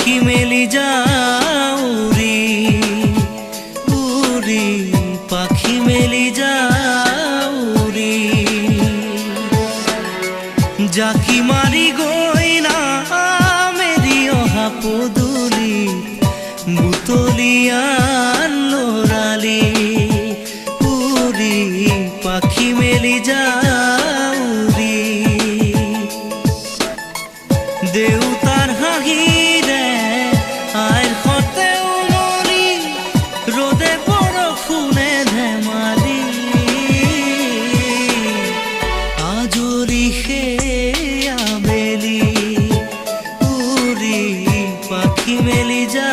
পাখি মেলি যাউরি উরি পাখি মেলি যাউরি জাকি মারি গইনা মেরি অহা পদুলি বুতলিয়ান লরালি উরি পাখি মেলি যাউরি দেউতার হাঁহিরে আইর হতে উমরি রোদে বরফুনে ধেমালি আজরি সে আবেলি উরি পাখি মেলি যা